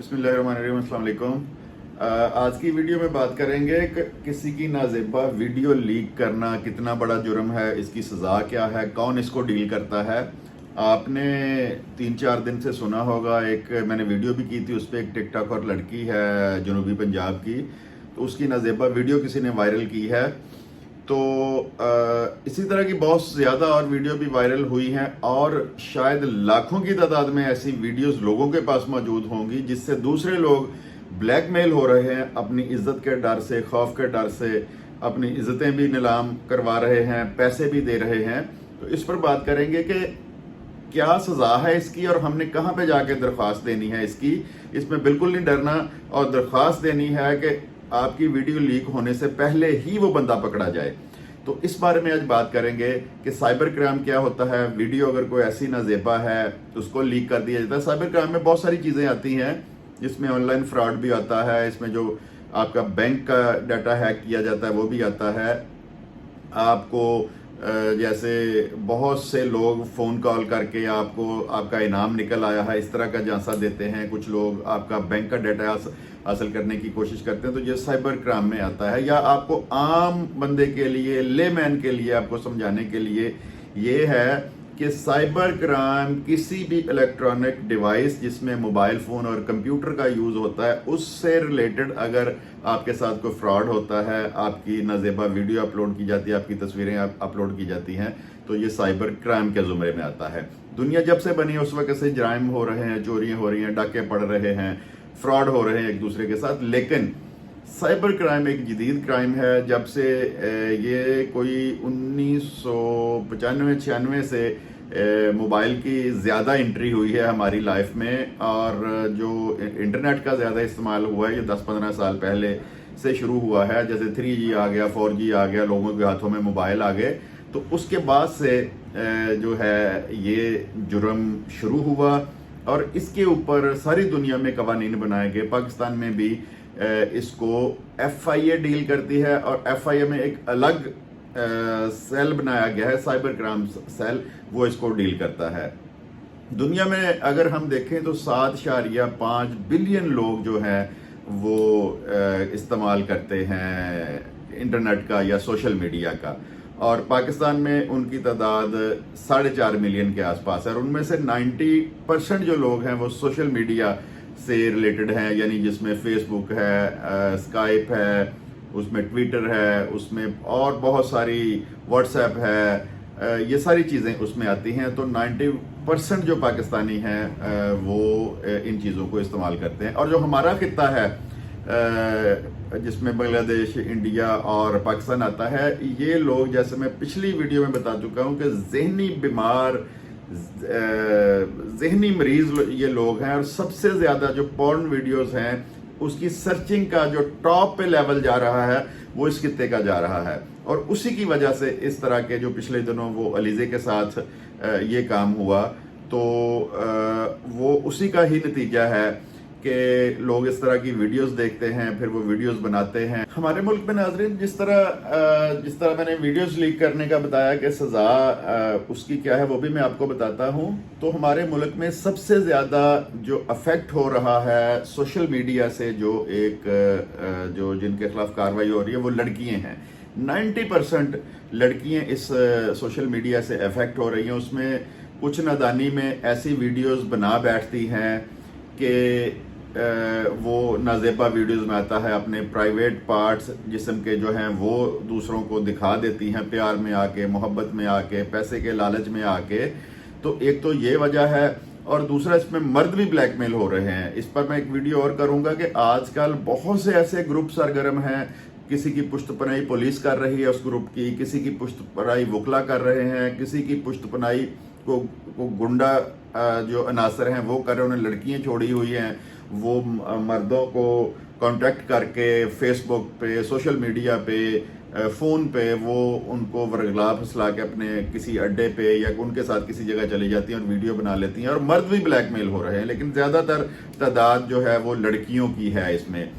बिस्मिल्लाहिर्रहमानिर्रहीम, अस्सलाम वालेकुम। आज की वीडियो में बात करेंगे कि किसी की नाज़ेबा वीडियो लीक करना कितना बड़ा जुर्म है, इसकी सज़ा क्या है, कौन इसको डील करता है। आपने 3-4 दिन से सुना होगा, एक मैंने वीडियो भी की थी, उस पर एक टिकटॉक और लड़की है जनूबी पंजाब की, तो उसकी नाज़ेबा वीडियो किसी ने वायरल की है। तो इसी तरह की बहुत ज़्यादा और वीडियो भी वायरल हुई हैं और शायद लाखों की तादाद में ऐसी वीडियोस लोगों के पास मौजूद होंगी जिससे दूसरे लोग ब्लैकमेल हो रहे हैं, अपनी इज्जत के डर से, खौफ के डर से अपनी इज्जतें भी नीलाम करवा रहे हैं, पैसे भी दे रहे हैं। तो इस पर बात करेंगे कि क्या सज़ा है इसकी और हमने कहाँ पे जाके दरख्वास्त देनी है इसकी। इसमें बिल्कुल नहीं डरना और दरख्वास्त देनी है कि आपकी वीडियो लीक होने से पहले ही वो बंदा पकड़ा जाए। तो इस बारे में आज बात करेंगे कि साइबर क्राइम क्या होता है। वीडियो अगर कोई ऐसी नाज़ेबा है तो उसको लीक कर दिया जाता है। साइबर क्राइम में बहुत सारी चीज़ें आती हैं, जिसमें ऑनलाइन फ्रॉड भी आता है, इसमें जो आपका बैंक का डाटा हैक किया जाता है वो भी आता है। आपको जैसे बहुत से लोग फ़ोन कॉल करके आपको आपका इनाम निकल आया है इस तरह का झांसा देते हैं। कुछ लोग आपका बैंक का डाटा हासिल करने की कोशिश करते हैं, तो ये साइबर क्राइम में आता है। या आपको आम बंदे के लिए, लेमैन के लिए आपको समझाने के लिए ये है कि साइबर क्राइम किसी भी इलेक्ट्रॉनिक डिवाइस जिसमें मोबाइल फ़ोन और कंप्यूटर का यूज़ होता है उससे रिलेटेड अगर आपके साथ कोई फ्रॉड होता है, आपकी नाज़ेबा वीडियो अपलोड की जाती है, आपकी तस्वीरें अपलोड की जाती हैं, तो ये साइबर क्राइम के ज़ुमरे में आता है। दुनिया जब से बनी है उस वक्त से जराइम हो रहे हैं, चोरियाँ हो रही हैं, डाके पड़ रहे हैं, फ्रॉड हो रहे हैं एक दूसरे के साथ। लेकिन साइबर क्राइम एक जदीद क्राइम है। जब से ये कोई 1995-96 से मोबाइल की ज़्यादा एंट्री हुई है हमारी लाइफ में, और जो इंटरनेट का ज़्यादा इस्तेमाल हुआ है ये 10-15 साल पहले से शुरू हुआ है। जैसे 3G आ गया, 4G आ गया, लोगों के हाथों में मोबाइल आ गए, तो उसके बाद से जो है ये जुर्म शुरू हुआ और इसके ऊपर सारी दुनिया में कवानीन बनाए गए। पाकिस्तान में भी इसको FIA डील करती है और FIA में एक अलग सेल बनाया गया है, साइबर क्राइम सेल, वो इसको डील करता है। दुनिया में अगर हम देखें तो 7.5 बिलियन लोग जो हैं वो इस्तेमाल करते हैं इंटरनेट का या सोशल मीडिया का, और पाकिस्तान में उनकी तादाद 4.5 मिलियन के आसपास है। और उनमें से 90% जो लोग हैं वो सोशल मीडिया से रिलेटेड हैं, यानी जिसमें फेसबुक है, स्काइप है, उसमें ट्विटर है, उसमें और बहुत सारी व्हाट्सएप है, ये सारी चीज़ें उसमें आती हैं। तो 90% जो पाकिस्तानी हैं वो इन चीज़ों को इस्तेमाल करते हैं। और जो हमारा खित्ता है जिसमें बांग्लादेश, इंडिया और पाकिस्तान आता है, ये लोग, जैसे मैं पिछली वीडियो में बता चुका हूँ कि जहनी बीमार, जहनी मरीज ये लोग हैं। और सबसे ज़्यादा जो पॉर्न वीडियोस हैं उसकी सर्चिंग का जो टॉप पे लेवल जा रहा है वो इस खित्ते का जा रहा है। और उसी की वजह से इस तरह के जो पिछले दिनों वो अलीज़े के साथ ये काम हुआ, तो वो उसी का ही नतीजा है कि लोग इस तरह की वीडियोस देखते हैं, फिर वो वीडियोस बनाते हैं। हमारे मुल्क में नाज़रीन जिस तरह मैंने वीडियोस लीक करने का बताया कि सज़ा उसकी क्या है वो भी मैं आपको बताता हूँ। तो हमारे मुल्क में सबसे ज़्यादा जो अफेक्ट हो रहा है सोशल मीडिया से, जो जिनके खिलाफ कार्रवाई हो रही है वो लड़कियाँ हैं। 90% लड़कियाँ इस सोशल मीडिया से अफेक्ट हो रही हैं। उसमें कुछ नादानी में ऐसी वीडियोस बना बैठती हैं कि वो नाज़ेबा वीडियोस में आता है अपने प्राइवेट पार्ट्स जिस्म के जो हैं वो दूसरों को दिखा देती हैं, प्यार में आके, मोहब्बत में आके, पैसे के लालच में आके। तो एक तो ये वजह है, और दूसरा इसमें मर्द भी ब्लैकमेल हो रहे हैं। इस पर मैं एक वीडियो और करूंगा कि आजकल बहुत से ऐसे ग्रुप सरगर्म हैं। किसी की पुश्तपनाही पुलिस कर रही है उस ग्रुप की, किसी की पुश्तपनाही वकला कर रहे हैं, किसी की पुश्तपनाही को गुंडा जो अनासर हैं वो कर रहे हैं। उन्हें लड़कियां छोड़ी हुई हैं, वो मर्दों को कांटेक्ट करके फेसबुक पे, सोशल मीडिया पे, फ़ोन पे वो उनको वर्गला फसला के अपने किसी अड्डे पे या उनके साथ किसी जगह चली जाती हैं और वीडियो बना लेती हैं। और मर्द भी ब्लैकमेल हो रहे हैं, लेकिन ज़्यादातर तादाद जो है वो लड़कियों की है इसमें।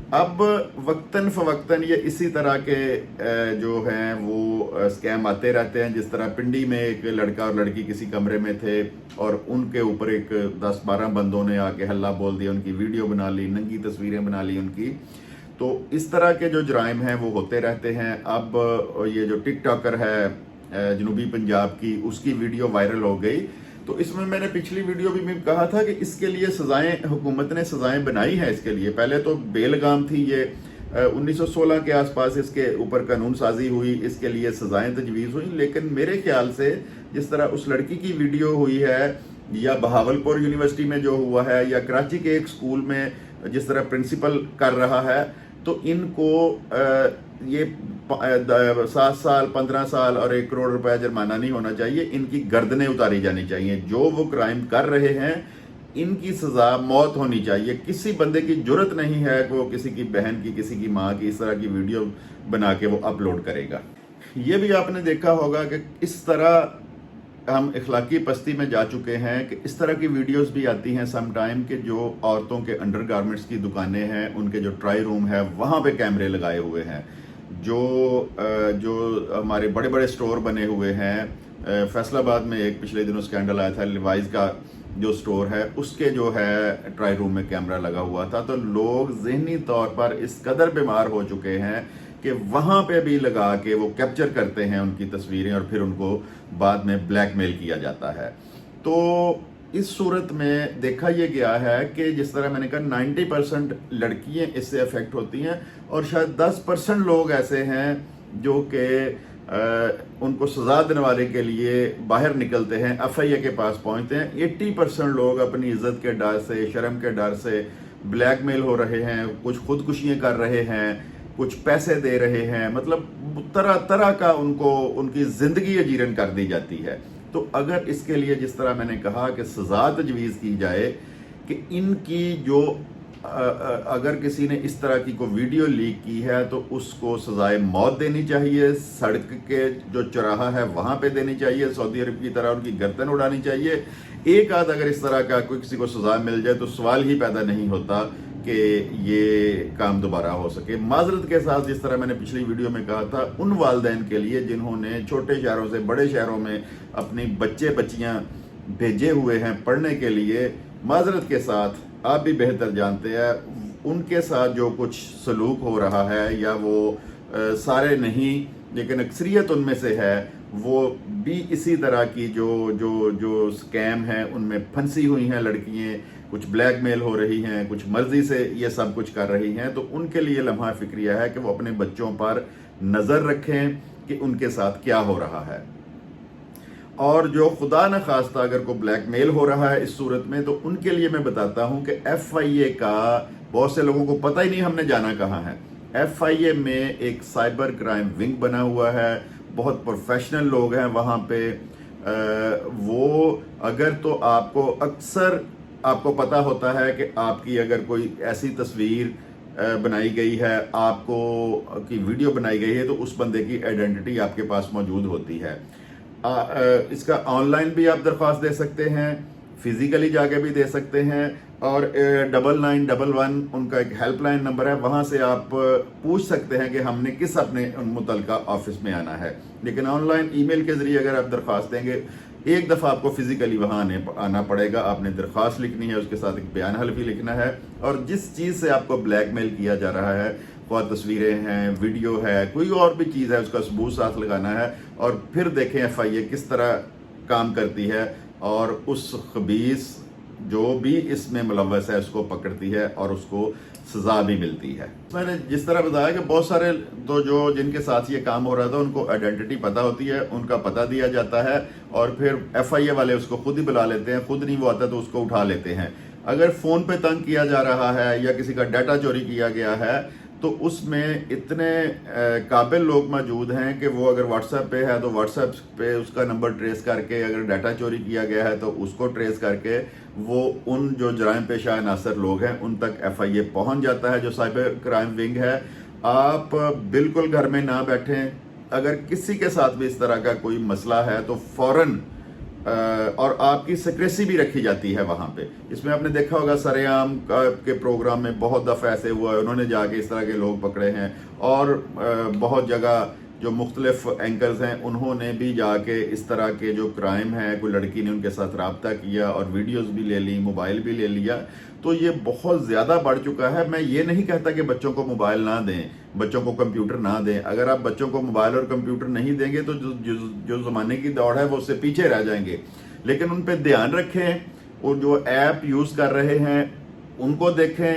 अब वक्तन फ़वक्तन ये इसी तरह के जो हैं वो स्कैम आते रहते हैं। जिस तरह पिंडी में एक लड़का और लड़की किसी कमरे में थे और उनके ऊपर एक 10-12 बंदों ने आके हल्ला बोल दिया, उनकी वीडियो बना ली, नंगी तस्वीरें बना ली उनकी। तो इस तरह के जो जराइम हैं वो होते रहते हैं। अब ये जो टिकटॉकर है जनूबी पंजाब की, उसकी वीडियो वायरल हो गई। तो इसमें मैंने पिछली वीडियो भी में कहा था कि इसके लिए सजाएं, हुकूमत ने सजाएं बनाई हैं इसके लिए। पहले तो बेलगाम थी ये, 1916 के आसपास इसके ऊपर कानून साजी हुई, इसके लिए सजाएं तजवीज़ हुई। लेकिन मेरे ख्याल से जिस तरह उस लड़की की वीडियो हुई है, या बहावलपुर यूनिवर्सिटी में जो हुआ है, या कराची के एक स्कूल में जिस तरह प्रिंसिपल कर रहा है, तो इनको ये 7 साल 15 साल और 1 करोड़ रुपया जुर्माना नहीं होना चाहिए, इनकी गर्दनें उतारी जानी चाहिए। जो वो क्राइम कर रहे हैं इनकी सजा मौत होनी चाहिए। किसी बंदे की जुर्रत नहीं है कि वो किसी की बहन की, किसी की माँ की इस तरह की वीडियो बना के वो अपलोड करेगा। ये भी आपने देखा होगा कि इस तरह हम इखलाकी पस्ती में जा चुके हैं कि इस तरह की वीडियोस भी आती हैं सम टाइम के जो औरतों के अंडरगारमेंट्स की दुकानें हैं, उनके जो ट्राई रूम है वहाँ पे कैमरे लगाए हुए हैं। जो हमारे बड़े बड़े स्टोर बने हुए हैं, फैसलाबाद में एक पिछले दिनों स्कैंडल आया था, लिवाइज का जो स्टोर है उसके जो है ट्राई रूम में कैमरा लगा हुआ था। तो लोग ज़हनी तौर पर इस कदर बीमार हो चुके हैं कि वहाँ पे भी लगा के वो कैप्चर करते हैं उनकी तस्वीरें और फिर उनको बाद में ब्लैकमेल किया जाता है। तो इस सूरत में देखा यह गया है कि जिस तरह मैंने कहा 90% लड़कियां इससे अफेक्ट होती हैं और शायद 10% लोग ऐसे हैं जो कि उनको सजा दिलवाने के लिए बाहर निकलते हैं, FIA के पास पहुंचते हैं। 80% लोग अपनी इज्जत के डर से, शर्म के डर से ब्लैकमेल हो रहे हैं, कुछ खुदकुशियां कर रहे हैं, कुछ पैसे दे रहे हैं, मतलब तरह तरह का उनकी जिंदगी अजीरन कर दी जाती है। तो अगर इसके लिए जिस तरह मैंने कहा कि सजा तजवीज़ की जाए कि इनकी जो अगर किसी ने इस तरह की कोई वीडियो लीक की है तो उसको सजाए मौत देनी चाहिए, सड़क के जो चौराहा है वहाँ पे देनी चाहिए, सऊदी अरब की तरह उनकी गर्दन उड़ानी चाहिए। एक आध अगर इस तरह का कोई किसी को सजा मिल जाए तो सवाल ही पैदा नहीं होता कि ये काम दोबारा हो सके। माजरत के साथ जिस तरह मैंने पिछली वीडियो में कहा था, उन वालदैन के लिए जिन्होंने छोटे शहरों से बड़े शहरों में अपनी बच्चे बच्चियां भेजे हुए हैं पढ़ने के लिए, माजरत के साथ आप भी बेहतर जानते हैं उनके साथ जो कुछ सलूक हो रहा है, या वो सारे नहीं लेकिन अक्सरियत उनमें से है, वो भी इसी तरह की जो स्कैम है उनमें फंसी हुई हैं लड़कियां, कुछ ब्लैकमेल हो रही हैं, कुछ मर्जी से ये सब कुछ कर रही हैं। तो उनके लिए लम्हा फिक्रिया है कि वो अपने बच्चों पर नज़र रखें कि उनके साथ क्या हो रहा है। और जो खुदा न खास्ता अगर को ब्लैकमेल हो रहा है इस सूरत में, तो उनके लिए मैं बताता हूं कि FIA का बहुत से लोगों को पता ही नहीं हमने जाना कहाँ है। FIA में एक साइबर क्राइम विंग बना हुआ है, बहुत प्रोफेशनल लोग हैं वहाँ पे। वो अगर तो अक्सर आपको पता होता है कि आपकी अगर कोई ऐसी तस्वीर बनाई गई है, आपको की वीडियो बनाई गई है, तो उस बंदे की आइडेंटिटी आपके पास मौजूद होती है। इसका ऑनलाइन भी आप दरख्वास्त दे सकते हैं, फिजिकली जाके भी दे सकते हैं, और 9911 उनका एक हेल्पलाइन नंबर है, वहाँ से आप पूछ सकते हैं कि हमने किस अपने मुतलका ऑफिस में आना है। लेकिन ऑनलाइन ईमेल के जरिए अगर आप दरख्वास्त देंगे, एक दफ़ा आपको फिजिकली वहाँ आना पड़ेगा, आपने दरख्वास्त लिखनी है, उसके साथ एक बयान हल्फी लिखना है, और जिस चीज़ से आपको ब्लैकमेल किया जा रहा है, कोई तस्वीरें हैं, वीडियो है, कोई और भी चीज़ है, उसका सबूत साथ लगाना है। और फिर देखें FIA किस तरह काम करती है और उस खबीस जो भी इसमें मुलव्वस है उसको पकड़ती है और उसको सजा भी मिलती है। मैंने जिस तरह बताया कि बहुत सारे तो जो जिनके साथ ये काम हो रहा था उनको आइडेंटिटी पता होती है, उनका पता दिया जाता है, और फिर FIA वाले उसको खुद ही बुला लेते हैं, खुद नहीं वो आता तो उसको उठा लेते हैं। अगर फ़ोन पे तंग किया जा रहा है या किसी का डाटा चोरी किया गया है, तो उसमें इतने काबिल लोग मौजूद हैं कि वो अगर व्हाट्सएप पे है तो व्हाट्सएप पे उसका नंबर ट्रेस करके, अगर डाटा चोरी किया गया है तो उसको ट्रेस करके वो उन जो जराइम पेशा अनासर लोग हैं उन तक FIA पहुंच जाता है, जो साइबर क्राइम विंग है। आप बिल्कुल घर में ना बैठें, अगर किसी के साथ भी इस तरह का कोई मसला है तो फौरन اور آپ کی سیکریسی بھی رکھی جاتی ہے وہاں پہ. اس میں آپ نے دیکھا ہوگا سرعام کے پروگرام میں بہت دفعہ ایسے ہوا ہے, انہوں نے جا کے اس طرح کے لوگ پکڑے ہیں, اور بہت جگہ جو مختلف اینکرز ہیں انہوں نے بھی جا کے اس طرح کے جو کرائم ہے, کوئی لڑکی نے ان کے ساتھ رابطہ کیا اور ویڈیوز بھی لے لی, موبائل بھی لے لیا. تو یہ بہت زیادہ بڑھ چکا ہے. میں یہ نہیں کہتا کہ بچوں کو موبائل نہ دیں, بچوں کو کمپیوٹر نہ دیں. اگر آپ بچوں کو موبائل اور کمپیوٹر نہیں دیں گے تو جو زمانے کی دوڑ ہے وہ اس سے پیچھے رہ جائیں گے. لیکن ان پہ دھیان رکھیں, اور جو ایپ یوز کر رہے ہیں ان کو دیکھیں,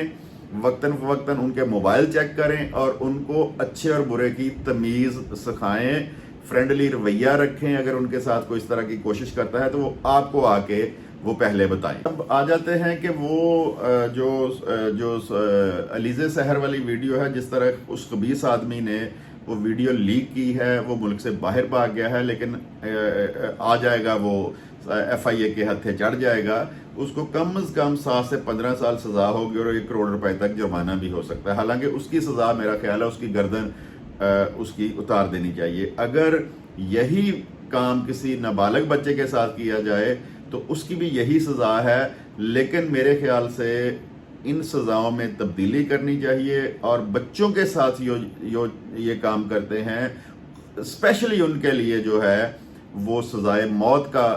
وقتاً فوقتاً ان کے موبائل چیک کریں اور ان کو اچھے اور برے کی تمیز سکھائیں, فرینڈلی رویہ رکھیں. اگر ان کے ساتھ کوئی اس طرح کی کوشش کرتا ہے تو وہ آپ کو آ کے وہ پہلے بتائیں. اب آ جاتے ہیں کہ وہ جو علیزہ سحر والی ویڈیو ہے, جس طرح اس خبیث آدمی نے وہ ویڈیو لیک کی ہے, وہ ملک سے باہر بھاگ گیا ہے, لیکن آ جائے گا, وہ FIA کے ہتھے چڑھ جائے گا. اس کو کم از کم 7 سے 15 سال سزا ہوگی اور 1 کروڑ روپے تک جرمانہ بھی ہو سکتا ہے. حالانکہ اس کی سزا میرا خیال ہے اس کی گردن اس کی اتار دینی چاہیے. اگر یہی کام کسی نابالغ بچے کے ساتھ کیا جائے تو اس کی بھی یہی سزا ہے. لیکن میرے خیال سے ان سزاؤں میں تبدیلی کرنی چاہیے, اور بچوں کے ساتھ یہ کام کرتے ہیں اسپیشلی ان کے لیے جو ہے وہ سزائے موت کا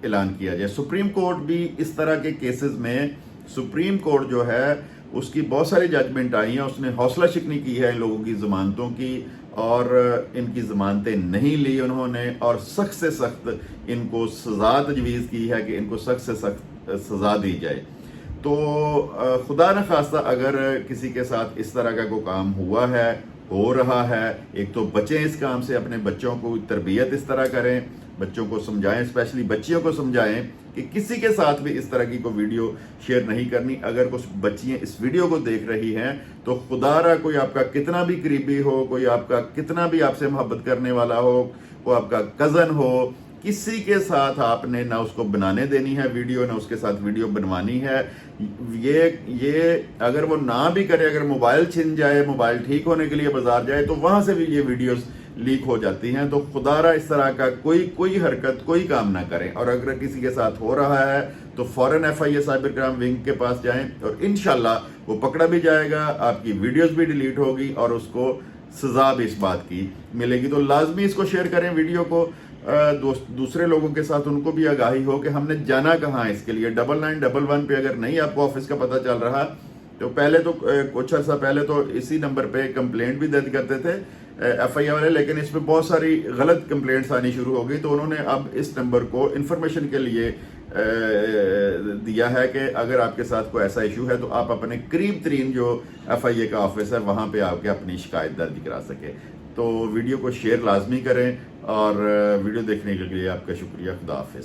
اعلان کیا جائے. سپریم کورٹ بھی اس طرح کے کیسز میں, سپریم کورٹ جو ہے اس کی بہت ساری ججمنٹ آئی ہیں, اس نے حوصلہ شکنی کی ہے ان لوگوں کی ضمانتوں کی, اور ان کی ضمانتیں نہیں لی انہوں نے, اور سخت سے سخت ان کو سزا تجویز کی ہے کہ ان کو سخت سے سخت سزا دی جائے. تو خدا نخواستہ اگر کسی کے ساتھ اس طرح کا کوئی کام ہوا ہے, ہو رہا ہے, ایک تو بچیں اس کام سے, اپنے بچوں کو تربیت اس طرح کریں, بچوں کو سمجھائیں, اسپیشلی بچیوں کو سمجھائیں کہ کسی کے ساتھ بھی اس طرح کی کوئی ویڈیو شیئر نہیں کرنی. اگر کچھ بچیاں اس ویڈیو کو دیکھ رہی ہیں تو خدا را کوئی آپ کا کتنا بھی قریبی ہو, کوئی آپ کا کتنا بھی آپ سے محبت کرنے والا ہو, کوئی آپ کا کزن ہو, کسی کے ساتھ آپ نے نہ اس کو بنانے دینی ہے ویڈیو, نہ اس کے ساتھ ویڈیو بنوانی ہے. یہ اگر وہ نہ بھی کرے, اگر موبائل چھن جائے, موبائل ٹھیک ہونے کے لیے بازار جائے تو وہاں سے بھی یہ ویڈیوز لیک ہو جاتی ہیں. تو خدا را اس طرح کا کوئی حرکت, کوئی کام نہ کریں. اور اگر کسی کے ساتھ ہو رہا ہے تو فوراً FIA سائبر کرائم ونگ کے پاس جائیں, اور انشاءاللہ وہ پکڑا بھی جائے گا, آپ کی ویڈیوز بھی ڈیلیٹ ہوگی اور اس کو سزا بھی اس بات کی ملے گی. تو لازمی اس کو شیئر کریں ویڈیو کو, دوسرے لوگوں کے ساتھ, ان کو بھی آگاہی ہو کہ ہم نے جانا کہاں ہے اس کے لیے. 9911 پہ اگر نہیں آپ کو آفس کا پتہ چل رہا تو پہلے تو کچھ عرصہ پہلے تو اسی نمبر پہ کمپلینٹ بھی درج کرتے تھے FIA والے, لیکن اس پہ بہت ساری غلط کمپلینٹس آنی شروع ہو گئی. تو انہوں نے اب اس نمبر کو انفارمیشن کے لیے دیا ہے کہ اگر آپ کے ساتھ کوئی ایسا ایشو ہے تو آپ اپنے قریب ترین جو FIA کا آفس ہے وہاں پہ آ کے اپنی شکایت درج کرا سکے. تو ویڈیو کو شیئر لازمی کریں, اور ویڈیو دیکھنے کے لیے آپ کا شکریہ. خدا حافظ.